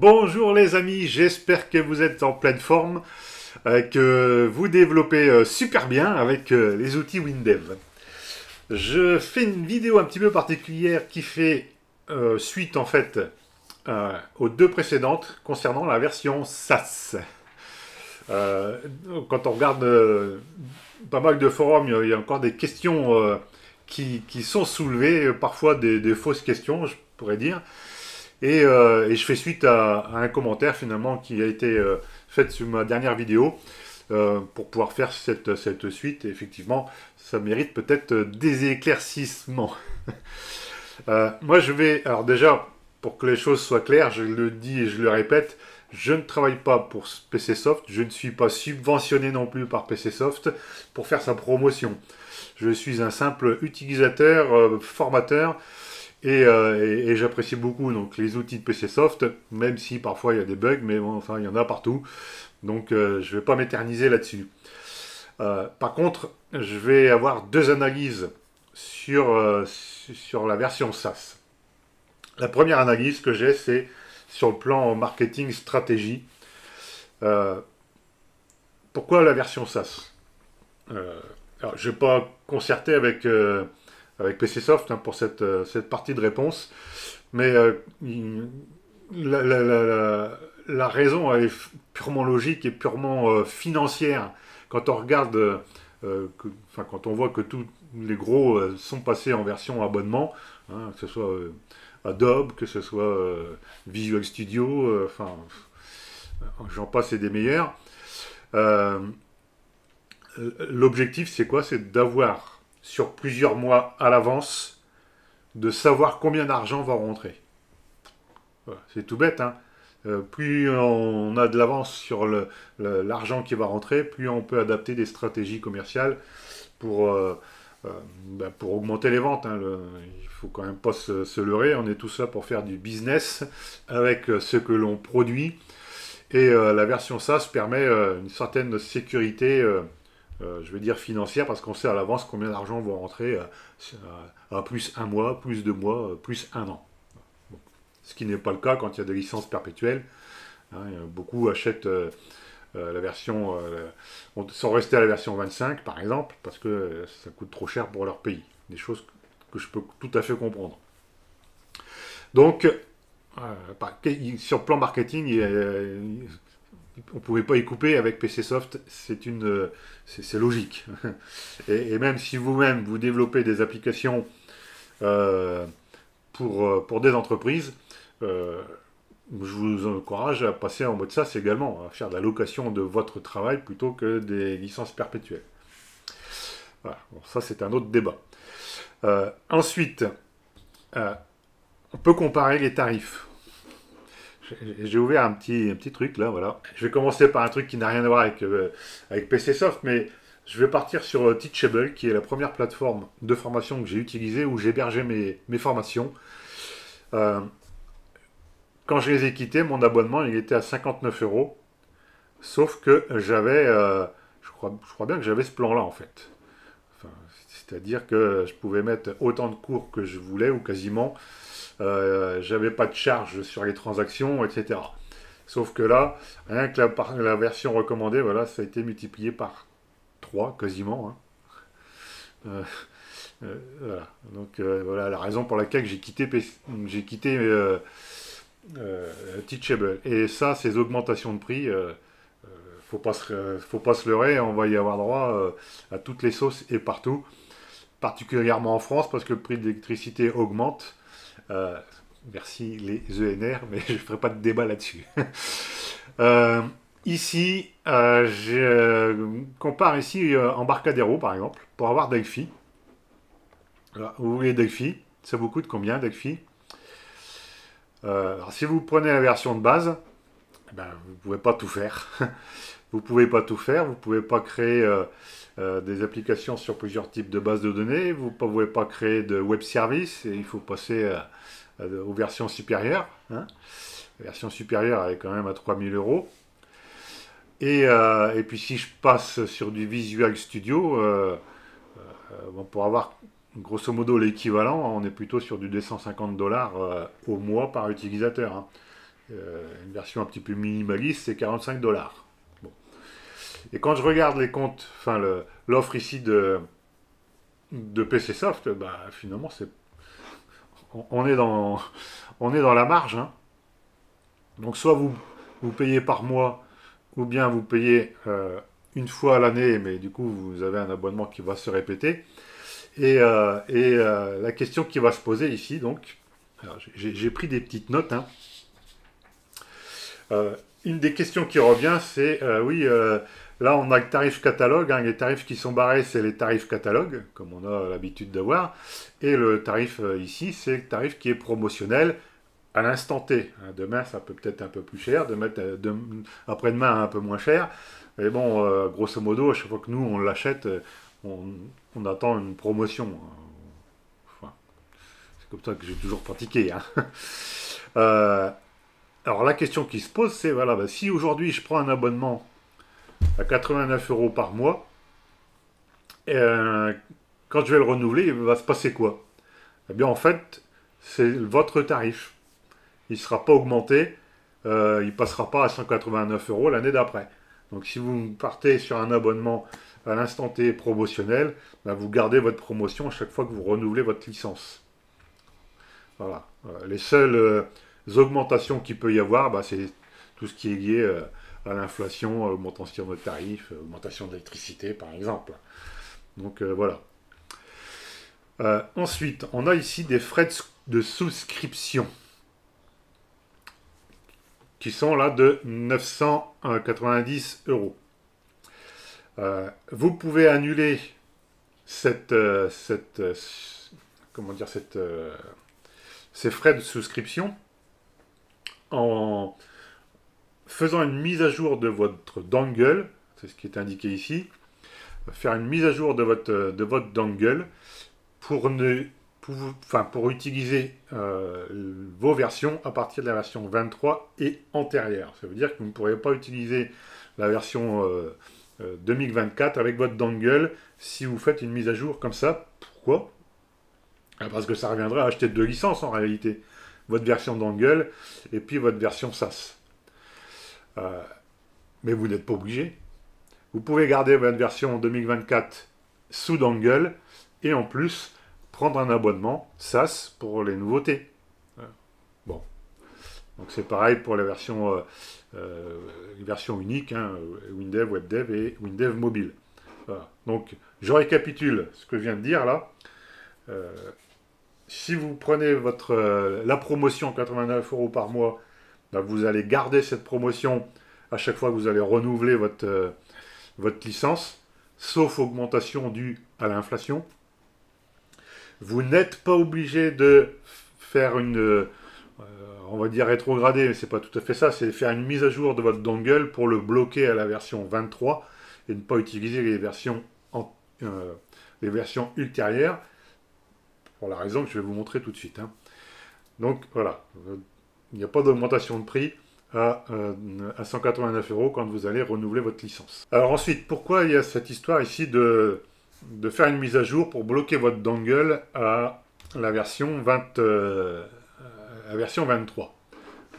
Bonjour les amis, j'espère que vous êtes en pleine forme, que vous développez super bien avec les outils WinDev. Je fais une vidéo un petit peu particulière qui fait suite en fait aux deux précédentes concernant la version SaaS. Euh, Quand on regarde pas mal de forums, il y a encore des questions qui sont soulevées, parfois des fausses questions, je pourrais dire. Et je fais suite à un commentaire finalement qui a été fait sur ma dernière vidéo pour pouvoir faire cette suite. Et effectivement, ça mérite peut-être des éclaircissements. Moi, je vais... Alors déjà, pour que les choses soient claires, je le dis et je le répète, je ne travaille pas pour PCsoft, je ne suis pas subventionné non plus par PCsoft pour faire sa promotion. Je suis un simple utilisateur, formateur, et j'apprécie beaucoup donc, les outils de PCsoft, même si parfois il y a des bugs, mais bon, enfin il y en a partout. Donc je ne vais pas m'éterniser là-dessus. Par contre, je vais avoir deux analyses sur la version SaaS. La première analyse que j'ai, c'est sur le plan marketing stratégie. Euh, Pourquoi la version SaaS? Alors, je n'ai pas concerté avec PCsoft pour cette partie de réponse, mais la, la- la- la- la raison elle est purement logique et purement financière. Quand on regarde, quand on voit que tous les gros sont passés en version abonnement, que ce soit Adobe, que ce soit Visual Studio, j'en passe et des meilleurs. Euh, L'objectif, c'est quoi? C'est d'avoir sur plusieurs mois à l'avance, de savoir combien d'argent va rentrer. Voilà, c'est tout bête, hein. Plus on a de l'avance sur l'argent qui va rentrer, plus on peut adapter des stratégies commerciales pour, euh, pour augmenter les ventes, hein. Il faut quand même pas se leurrer, on est tous là pour faire du business avec ce que l'on produit. Et la version SaaS permet une certaine sécurité, je veux dire financière, parce qu'on sait à l'avance combien d'argent va rentrer à plus un mois, plus deux mois, plus un an. Bon. Ce qui n'est pas le cas quand il y a des licences perpétuelles. Hein, beaucoup achètent la version, sont restés à la version 25 par exemple, parce que ça coûte trop cher pour leur pays. Des choses que je peux tout à fait comprendre. Donc, sur le plan marketing, on ne pouvait pas y couper avec PCsoft, c'est logique. Et même si vous-même vous développez des applications euh, pour des entreprises, euh, je vous encourage à passer en mode SaaS également, à faire de la location de votre travail plutôt que des licences perpétuelles. Voilà. Bon, ça c'est un autre débat. Ensuite, euh, on peut comparer les tarifs. J'ai ouvert un petit truc là, voilà. Je vais commencer par un truc qui n'a rien à voir avec PCsoft, mais je vais partir sur Teachable, qui est la première plateforme de formation que j'ai utilisée où j'hébergeais mes formations. Euh, Quand je les ai quittés, mon abonnement il était à 59 euros, sauf que j'avais, je crois bien que j'avais ce plan-là en fait. Enfin, c'est-à-dire que je pouvais mettre autant de cours que je voulais ou quasiment. J'avais pas de charge sur les transactions, etc. Sauf que là, rien que la version recommandée, voilà, ça a été multiplié par 3 quasiment, hein. Euh, voilà. Donc voilà la raison pour laquelle j'ai quitté Teachable. Et ça, ces augmentations de prix, faut pas se leurrer, on va y avoir droit à toutes les sauces et partout, particulièrement en France parce que le prix de l'électricité augmente. Euh, Merci les ENR, mais je ne ferai pas de débat là-dessus. Euh, Ici, je compare ici Embarcadero, par exemple, pour avoir Delphi. Voilà, vous voulez Delphi, ça vous coûte combien Delphi? Alors, si vous prenez la version de base, ben, vous ne pouvez pas tout faire. Vous ne pouvez pas tout faire, vous ne pouvez pas créer des applications sur plusieurs types de bases de données, vous ne pouvez pas créer de web service, et il faut passer aux versions supérieures, hein. La version supérieure elle est quand même à 3000 euros. Et puis si je passe sur du Visual Studio, bon, pour avoir grosso modo l'équivalent, on est plutôt sur du 250 $ au mois par utilisateur, hein. Une version un petit peu minimaliste, c'est 45 $. Bon. Et quand je regarde les comptes, enfin l'offre ici de PC Soft, bah, finalement, on est on est dans la marge, hein. Donc soit vous payez par mois, ou bien vous payez une fois à l'année, mais du coup vous avez un abonnement qui va se répéter. La question qui va se poser ici, donc, j'ai pris des petites notes, hein. Une des questions qui revient, c'est, oui, là on a le tarif catalogue, hein, les tarifs qui sont barrés, c'est les tarifs catalogue, comme on a l'habitude d'avoir, et le tarif ici, c'est le tarif qui est promotionnel à l'instant T. Hein. Demain, ça peut peut-être un peu plus cher, après-demain, un peu moins cher, mais bon, grosso modo, à chaque fois que nous, on l'achète, on attend une promotion. Enfin, c'est comme ça que j'ai toujours pratiqué, hein. Euh, alors la question qui se pose, c'est, voilà, bah, si aujourd'hui je prends un abonnement à 89 € par mois, quand je vais le renouveler, il va se passer quoi? Eh bien en fait, c'est votre tarif. Il ne sera pas augmenté, il ne passera pas à 189 € l'année d'après. Donc si vous partez sur un abonnement à l'instant T promotionnel, bah, vous gardez votre promotion à chaque fois que vous renouvelez votre licence. Voilà. Les seules augmentations qu'il peut y avoir, bah, c'est tout ce qui est lié à l'inflation, à l'augmentation de tarifs, augmentation de l'électricité par exemple. Donc voilà. Ensuite, on a ici des frais de souscription qui sont là de 990 €. Vous pouvez annuler comment dire, ces frais de souscription en faisant une mise à jour de votre dongle, c'est ce qui est indiqué ici, faire une mise à jour de votre dongle pour utiliser vos versions à partir de la version 23 et antérieure. Ça veut dire que vous ne pourrez pas utiliser la version 2024 avec votre dongle si vous faites une mise à jour comme ça. Pourquoi? Parce que ça reviendrait à acheter deux licences en réalité. Votre version dongle et puis votre version SaaS. Mais vous n'êtes pas obligé. Vous pouvez garder votre version 2024 sous dongle et en plus prendre un abonnement SaaS pour les nouveautés. Bon. Donc c'est pareil pour les versions uniques, hein, WinDev, WebDev et WinDev Mobile. Voilà. Donc je récapitule ce que je viens de dire là. Si vous prenez la promotion 89 € par mois, ben vous allez garder cette promotion à chaque fois que vous allez renouveler votre licence, sauf augmentation due à l'inflation. Vous n'êtes pas obligé de faire on va dire rétrogradé, mais c'est pas tout à fait ça, c'est faire une mise à jour de votre dongle pour le bloquer à la version 23 et ne pas utiliser les versions ultérieures, pour la raison que je vais vous montrer tout de suite. Hein. Donc voilà, il n'y a pas d'augmentation de prix à 189 € quand vous allez renouveler votre licence. Alors ensuite, pourquoi il y a cette histoire ici de faire une mise à jour pour bloquer votre dongle à la version 23.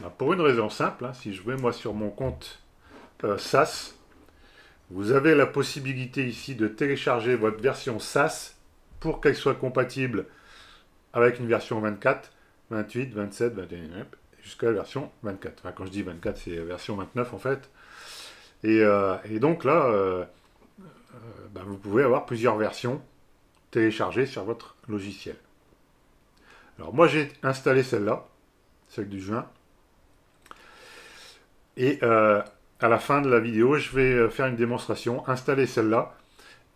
Ben, pour une raison simple, hein, si je vais moi sur mon compte SaaS, vous avez la possibilité ici de télécharger votre version SaaS pour qu'elle soit compatible avec une version 24, 28, 27, 21, jusqu'à la version 24. Enfin, quand je dis 24, c'est la version 29 en fait. Et donc là, ben, vous pouvez avoir plusieurs versions téléchargées sur votre logiciel. Alors moi j'ai installé celle-là, celle du juin. Et à la fin de la vidéo, je vais faire une démonstration, installer celle-là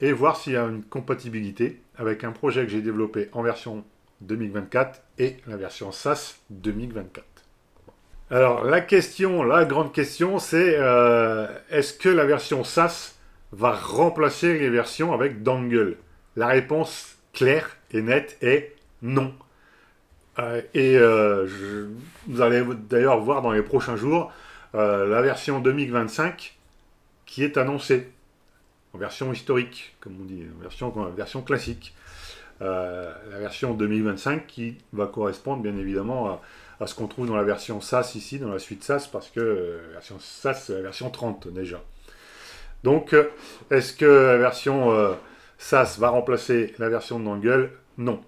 et voir s'il y a une compatibilité avec un projet que j'ai développé en version 2024 et la version SaaS 2024. Alors la grande question, c'est est-ce que la version SaaS va remplacer les versions avec dongle? La réponse claire et nette est non. Vous allez d'ailleurs voir dans les prochains jours la version 2025 qui est annoncée en version historique, comme on dit, en version classique. la version 2025 qui va correspondre bien évidemment à ce qu'on trouve dans la version SaaS ici, dans la suite SaaS, parce que la version SaaS c'est la version 30 déjà. Donc, est-ce que la version SaaS va remplacer la version de Dangle? Non.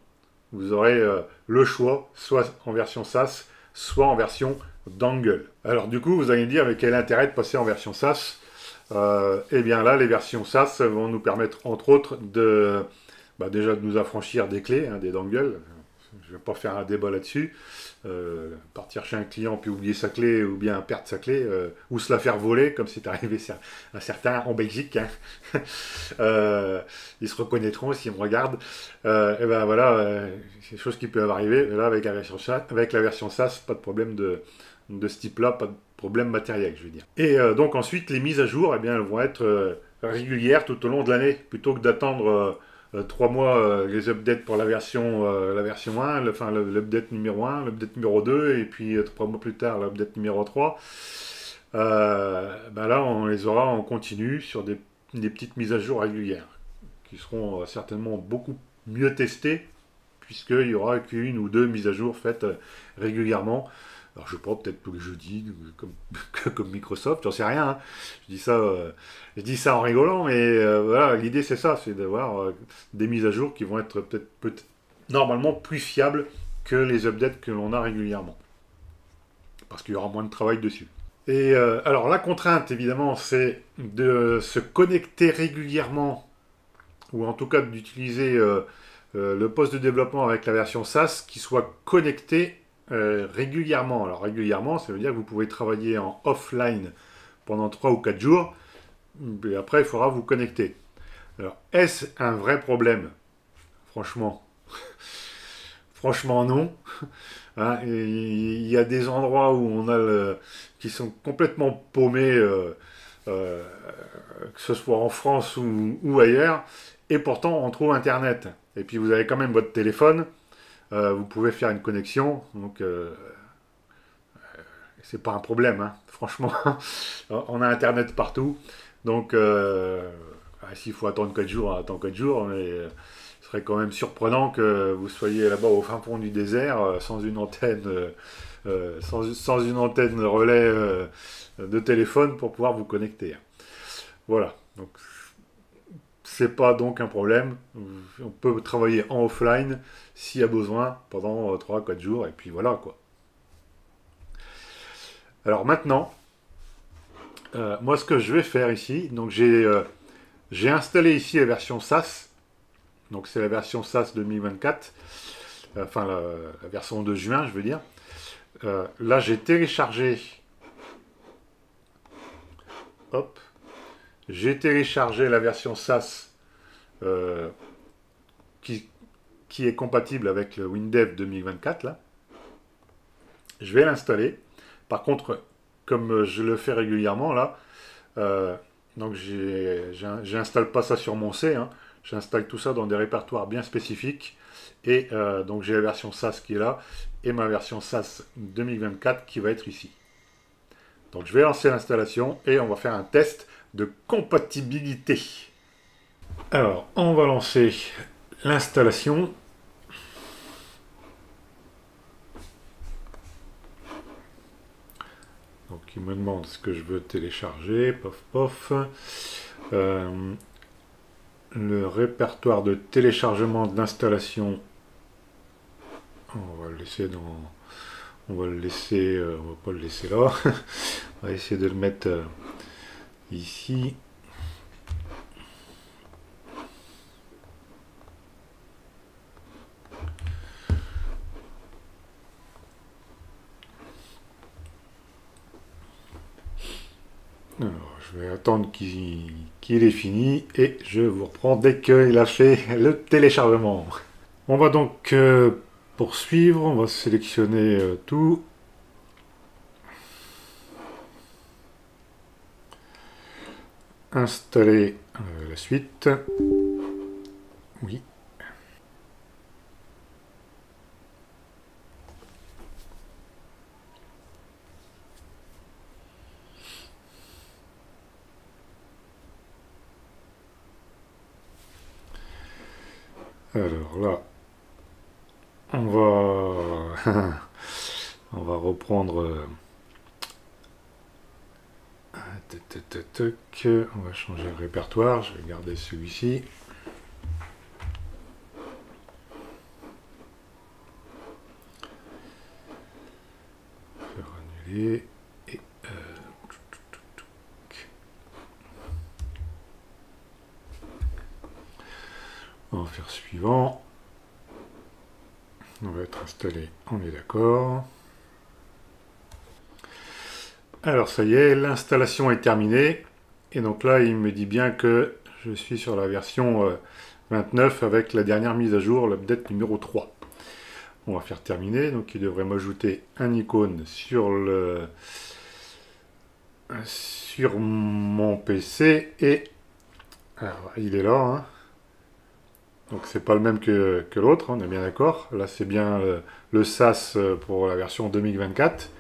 Vous aurez le choix, soit en version SaaS, soit en version Dangle. Alors du coup, vous allez me dire, mais quel est l'intérêt de passer en version SaaS? Eh bien là, les versions SaaS vont nous permettre, entre autres, déjà de nous affranchir des clés, hein, des dongles. Je ne vais pas faire un débat là-dessus. Partir chez un client puis oublier sa clé ou bien perdre sa clé ou se la faire voler comme c'est arrivé à certains en Belgique, hein. Ils se reconnaîtront s'ils me regardent. Et ben voilà, c'est des choses qui peuvent arriver. Mais là avec la version SaaS, pas de problème de ce type là, pas de problème matériel, je veux dire. Et donc ensuite les mises à jour, eh bien elles vont être régulières tout au long de l'année plutôt que d'attendre 3 mois les updates pour la version 1, l'update numéro 1, l'update numéro 2, et puis 3 mois plus tard, l'update numéro 3. Ben là, on les aura en continu sur des petites mises à jour régulières, qui seront certainement beaucoup mieux testées, puisqu'il y aura qu'une ou deux mises à jour faites régulièrement. Alors je sais pas, peut-être tous les jeudis, comme Microsoft, j'en sais rien, hein. Je dis ça en rigolant, mais voilà, l'idée c'est ça, c'est d'avoir des mises à jour qui vont être peut-être normalement plus fiables que les updates que l'on a régulièrement. Parce qu'il y aura moins de travail dessus. Et alors la contrainte, évidemment, c'est de se connecter régulièrement, ou en tout cas d'utiliser le poste de développement avec la version SaaS qui soit connecté régulièrement. Alors régulièrement, ça veut dire que vous pouvez travailler en offline pendant 3 ou 4 jours, et après il faudra vous connecter. Alors est-ce un vrai problème? Franchement, franchement non. Hein, il y a des endroits où qui sont complètement paumés, que ce soit en France ou ailleurs, et pourtant on trouve Internet. Et puis vous avez quand même votre téléphone, vous pouvez faire une connexion, donc c'est pas un problème, hein. Franchement, on a Internet partout, donc s'il faut attendre 4 jours, on attend 4 jours, mais ce serait quand même surprenant que vous soyez là-bas au fin fond du désert, sans une antenne, sans une antenne relais de téléphone pour pouvoir vous connecter. Voilà, donc c'est pas donc un problème. On peut travailler en offline s'il y a besoin pendant 3-4 jours, et puis voilà quoi. Alors maintenant, moi ce que je vais faire ici, donc j'ai installé ici la version SaaS, donc c'est la version SaaS 2024, enfin la version de juin je veux dire. Là j'ai téléchargé, hop, j'ai téléchargé la version SaaS euh, qui est compatible avec le WinDev 2024 là. Je vais l'installer. Par contre, comme je le fais régulièrement là, donc j'installe pas ça sur mon C, hein. J'installe tout ça dans des répertoires bien spécifiques. Et donc j'ai la version SaaS qui est là et ma version SaaS 2024 qui va être ici. Donc je vais lancer l'installation et on va faire un test de compatibilité. Alors on va lancer l'installation. Donc il me demande ce que je veux télécharger, pof pof. Le répertoire de téléchargement d'installation, on va le laisser on va pas le laisser là. On va essayer de le mettre ici. Alors, je vais attendre qu'il ait fini et je vous reprends dès qu'il a fait le téléchargement. On va donc poursuivre, on va sélectionner tout. Installer la suite. Oui. Alors là, on va, on va reprendre. On va changer le répertoire. Je vais garder celui-ci. Faire annuler. Et on va faire suivant. On va être installé. On est d'accord. Alors ça y est, l'installation est terminée. Et donc là, il me dit bien que je suis sur la version 29 avec la dernière mise à jour, l'update numéro 3. On va faire terminer. Donc il devrait m'ajouter un icône sur mon PC. Et alors, il est là. Hein. Donc c'est pas le même que l'autre, on est bien d'accord. Là c'est bien le SAS pour la version 2024.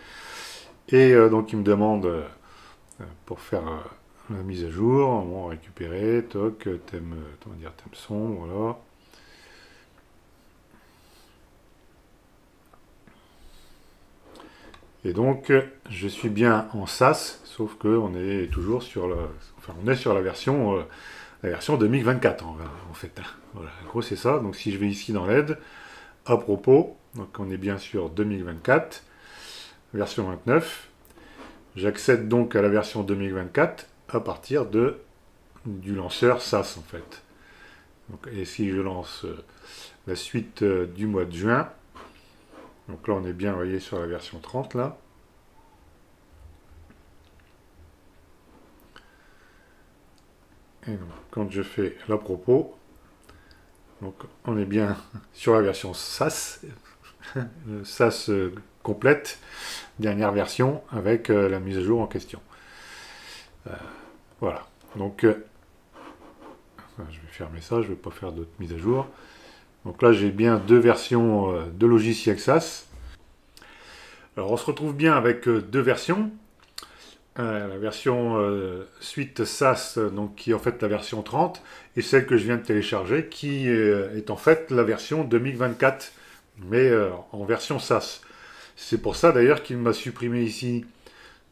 Et donc il me demande pour faire la mise à jour, on va récupérer, toc, thème, on va dire thème son, voilà. Et donc je suis bien en SAS, sauf que on est toujours sur la version 2024 en fait. Voilà, en gros c'est ça. Donc si je vais ici dans l'aide, à propos, donc on est bien sur 2024, version 29. J'accède donc à la version 2024 à partir du lanceur SAS en fait. Donc, et si je lance la suite du mois de juin, donc là on est bien, vous voyez, sur la version 30 là. Et donc quand je fais l'à propos, donc on est bien sur la version SAS, SAS complète, dernière version avec la mise à jour en question. Voilà. Donc, je vais fermer ça, je ne vais pas faire d'autres mises à jour. Donc là, j'ai bien deux versions de logiciel SAS. Alors, on se retrouve bien avec deux versions. La version suite SAS, donc, qui est en fait la version 30, et celle que je viens de télécharger, qui est en fait la version 2024, mais en version SAS. C'est pour ça d'ailleurs qu'il m'a supprimé ici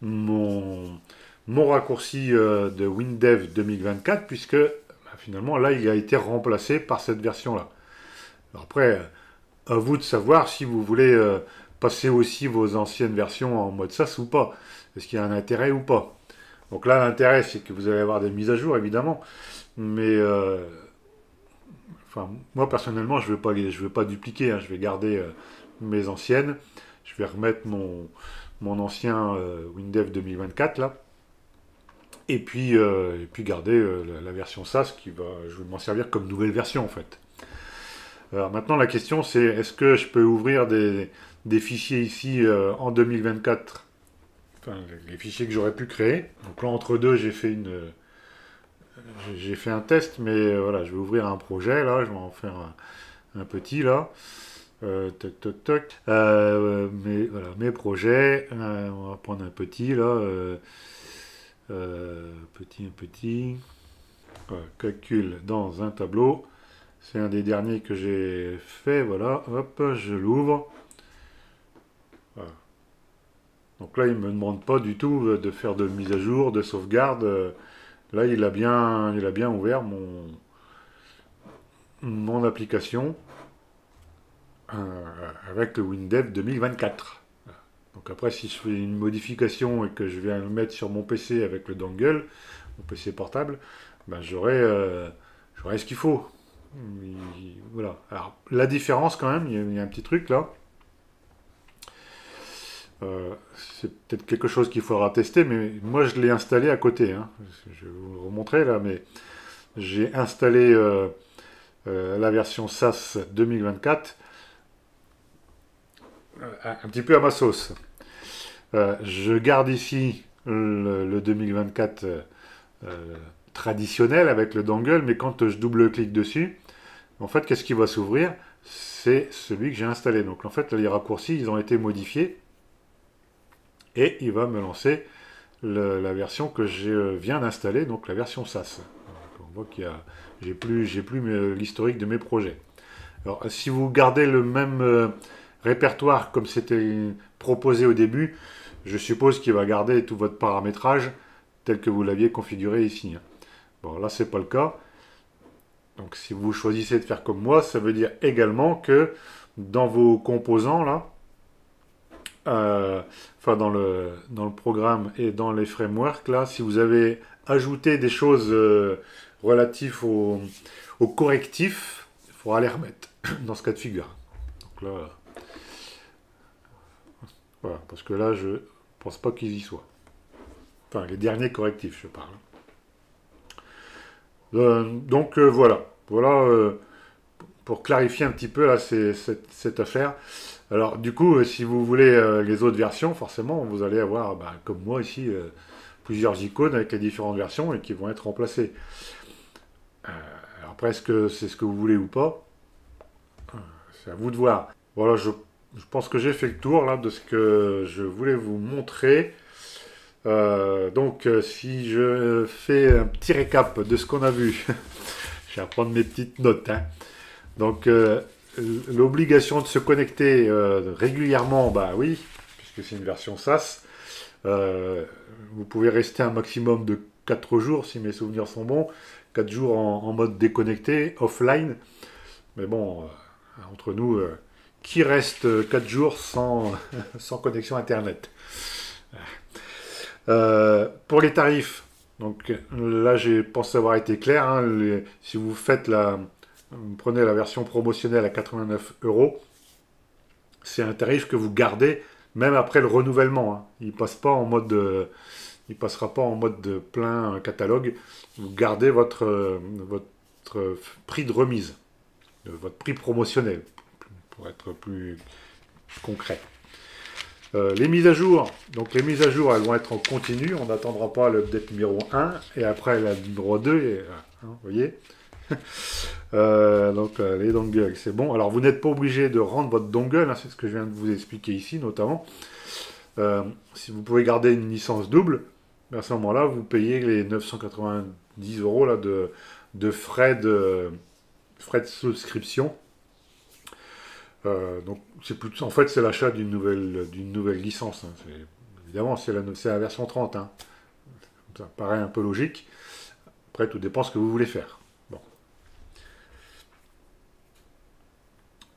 mon raccourci de WinDev 2024, puisque finalement là il a été remplacé par cette version-là. Après, à vous de savoir si vous voulez passer aussi vos anciennes versions en mode SAS ou pas. Est-ce qu'il y a un intérêt ou pas? Donc là, l'intérêt, c'est que vous allez avoir des mises à jour, évidemment. Mais enfin, moi, personnellement, je ne veux pas dupliquer. Hein, je vais garder mes anciennes. Je vais remettre mon ancien WinDev 2024, là. Et puis garder la version SAS, je vais m'en servir comme nouvelle version, en fait. Alors maintenant, la question, c'est est-ce que je peux ouvrir des fichiers ici en 2024? Enfin, les fichiers que j'aurais pu créer. Donc là, entre deux, j'ai fait un test, mais voilà, je vais ouvrir un projet, là, je vais en faire un petit, là. Toc, toc, toc. Voilà, mes projets, on va prendre un petit, là. Petit. Voilà, calcul dans un tableau. C'est un des derniers que j'ai fait, voilà. Hop, je l'ouvre. Voilà. Donc là, il ne me demande pas du tout de faire de mise à jour, de sauvegarde. Là, il a bien ouvert mon application avec le WinDev 2024. Donc après, si je fais une modification et que je viens le mettre sur mon PC avec le dongle, mon PC portable, ben j'aurai ce qu'il faut. Voilà. Alors, la différence quand même, il y a un petit truc là. C'est peut-être quelque chose qu'il faudra tester, mais moi je l'ai installé à côté. Hein. Je vais vous le remontrer là, mais j'ai installé la version SAS 2024 un petit peu à ma sauce. Je garde ici le 2024 traditionnel avec le dongle, mais quand je double-clique dessus, en fait, qu'est-ce qui va s'ouvrir? C'est celui que j'ai installé. Donc en fait, les raccourcis, ils ont été modifiés. Et il va me lancer la version que je viens d'installer, donc la version SAS. Donc on voit j'ai plus l'historique de mes projets. Alors, si vous gardez le même répertoire comme c'était proposé au début, je suppose qu'il va garder tout votre paramétrage tel que vous l'aviez configuré ici, hein. Bon, là, c'est pas le cas. Donc, si vous choisissez de faire comme moi, ça veut dire également que dans vos composants, là, enfin dans le programme et dans les frameworks, là, si vous avez ajouté des choses relatives au correctif, il faudra les remettre dans ce cas de figure. Donc là, voilà, parce que là, je pense pas qu'ils y soient. Enfin, les derniers correctifs, je parle. Donc voilà. Voilà pour clarifier un petit peu là, cette affaire. Alors du coup, si vous voulez les autres versions, forcément, vous allez avoir, bah, comme moi ici, plusieurs icônes avec les différentes versions et qui vont être remplacées. Alors après, est-ce que c'est ce que vous voulez ou pas? C'est à vous de voir. Voilà, je pense que j'ai fait le tour là de ce que je voulais vous montrer. Donc, si je fais un petit récap de ce qu'on a vu, je vais reprendre mes petites notes, hein. Donc, l'obligation de se connecter régulièrement, bah oui, puisque c'est une version SaaS. Vous pouvez rester un maximum de 4 jours, si mes souvenirs sont bons. 4 jours en mode déconnecté, offline. Mais bon, entre nous, qui reste 4 jours sans, sans connexion Internet? Pour les tarifs, donc là j'ai pensé avoir été clair, hein, si vous faites vous prenez la version promotionnelle à 89 euros, c'est un tarif que vous gardez même après le renouvellement, hein. Il passe pas en mode il passera pas en mode de plein catalogue. Vous gardez votre prix de remise, votre prix promotionnel, pour être plus concret. Les mises à jour, donc les mises à jour, elles vont être en continu, on n'attendra pas l'update numéro 1, et après la numéro 2, et, hein, vous voyez. Donc les dongles, c'est bon. Alors vous n'êtes pas obligé de rendre votre dongle, hein, c'est ce que je viens de vous expliquer ici notamment. Si vous pouvez garder une licence double, à ce moment-là, vous payez les 990 euros là, de frais de souscription. Donc en fait c'est l'achat d'une nouvelle licence, hein. Évidemment c'est la version 30, hein. Ça paraît un peu logique. Après tout dépend ce que vous voulez faire. Bon.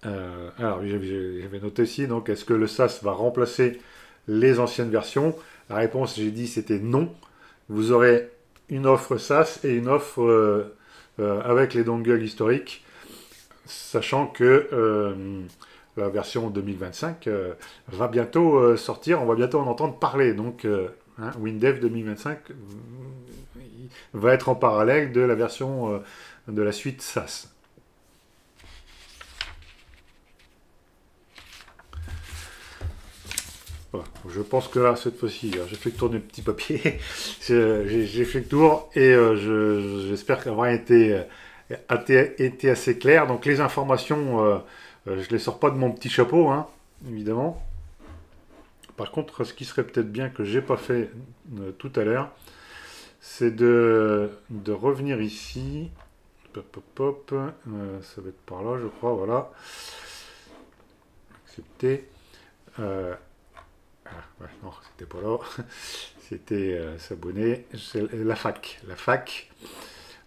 Alors j'avais noté ici, donc est-ce que le SaaS va remplacer les anciennes versions? La réponse, j'ai dit, c'était non. Vous aurez une offre SaaS et une offre avec les dongles historiques, sachant que la version 2025 va bientôt sortir, on va bientôt en entendre parler. Donc, hein, WinDev 2025 va être en parallèle de la version de la suite SaaS. Voilà. Je pense que là, cette fois-ci, j'ai fait le tour du petit papier, j'ai fait le tour et j'espère qu'avoir été assez clair. Donc les informations, je ne les sors pas de mon petit chapeau, hein, évidemment. Par contre, ce qui serait peut-être bien que j'ai pas fait tout à l'heure, c'est de revenir ici. Pop, pop, pop. Ça va être par là, je crois, voilà. Accepter. Ouais, non, c'était pas là. C'était s'abonner. C'est la fac. La fac.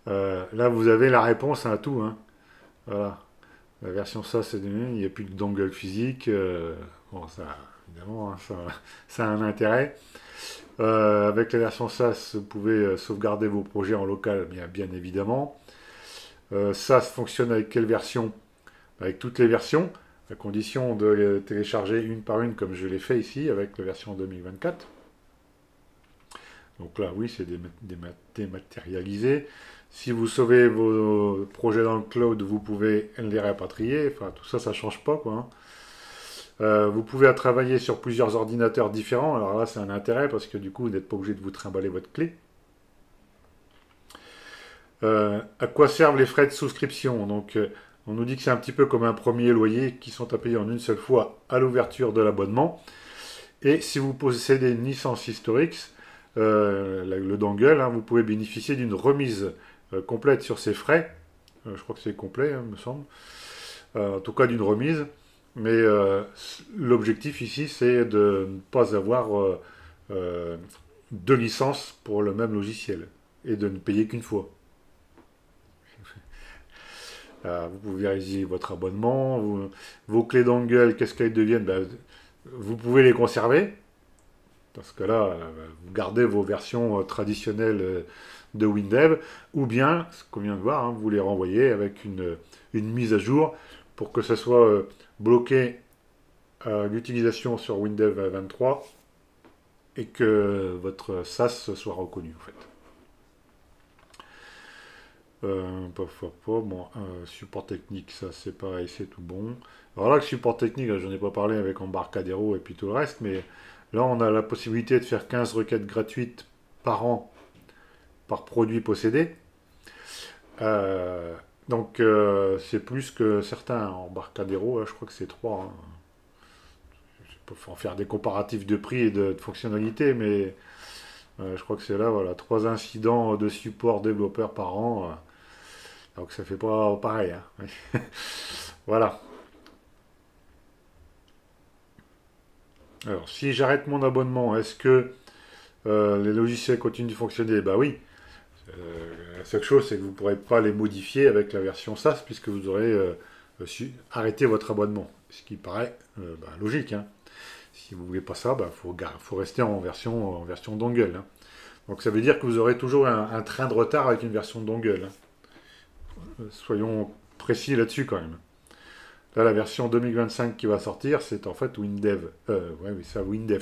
Là, vous avez la réponse à tout, hein. Voilà. La version ça, c'est il n'y a plus de dongle physique. Bon, ça, évidemment, hein, ça a un intérêt. Avec la version SaaS, vous pouvez sauvegarder vos projets en local, bien évidemment. SaaS fonctionne avec quelle version? Avec toutes les versions, à condition de les télécharger une par une, comme je l'ai fait ici, avec la version 2024. Donc là, oui, c'est dématérialisé. Si vous sauvez vos projets dans le cloud, vous pouvez les rapatrier. Enfin, tout ça, ça ne change pas, quoi, hein. Vous pouvez travailler sur plusieurs ordinateurs différents. Alors là, c'est un intérêt parce que du coup, vous n'êtes pas obligé de vous trimballer votre clé. À quoi servent les frais de souscription? Donc, on nous dit que c'est un petit peu comme un premier loyer qui sont à payer en une seule fois à l'ouverture de l'abonnement. Et si vous possédez une licence historique, le dongle, hein, vous pouvez bénéficier d'une remise complète sur ces frais. Je crois que c'est complet, hein, me semble. en tout cas d'une remise. Mais l'objectif ici, c'est de ne pas avoir euh, deux licences pour le même logiciel et de ne payer qu'une fois. Vous pouvez résilier votre abonnement, vos clés dongle, qu'est-ce qu'elles deviennent? Ben, vous pouvez les conserver, parce que là, vous gardez vos versions traditionnelles de WinDev, ou bien, ce qu'on vient de voir, hein, vous les renvoyez avec une mise à jour pour que ce soit bloqué à l'utilisation sur WinDev 23 et que votre SAS soit reconnu en fait. Bon, support technique, ça c'est pareil, c'est tout bon. Alors là, le support technique, j'en ai pas parlé avec Embarcadero et puis tout le reste, mais là on a la possibilité de faire 15 requêtes gratuites par an par produit possédé. Euh, donc c'est plus que certains Embarcadero, là, je crois que c'est 3. Hein. Il faut en faire des comparatifs de prix et de fonctionnalités, mais je crois que c'est là, voilà, 3 incidents de support développeur par an. Donc ça fait pas pareil. Hein. Voilà. Alors, si j'arrête mon abonnement, est-ce que les logiciels continuent de fonctionner? Bah oui. La seule chose, c'est que vous ne pourrez pas les modifier avec la version SaaS puisque vous aurez arrêté votre abonnement. Ce qui paraît logique. Hein. Si vous ne voulez pas ça, faut rester en version dongle. Hein. Donc ça veut dire que vous aurez toujours un train de retard avec une version dongle. Hein. Soyons précis là-dessus quand même. Là, la version 2025 qui va sortir, c'est en fait Windev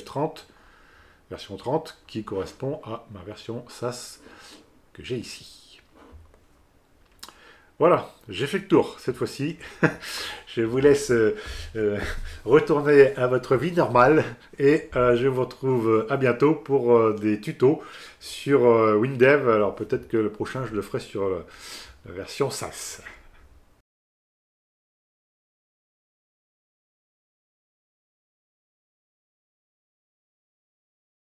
30, version 30, qui correspond à ma version SaaS que j'ai ici. Voilà, j'ai fait le tour cette fois-ci. Je vous laisse retourner à votre vie normale et je vous retrouve à bientôt pour des tutos sur WinDev. Alors peut-être que le prochain, je le ferai sur la version SaaS.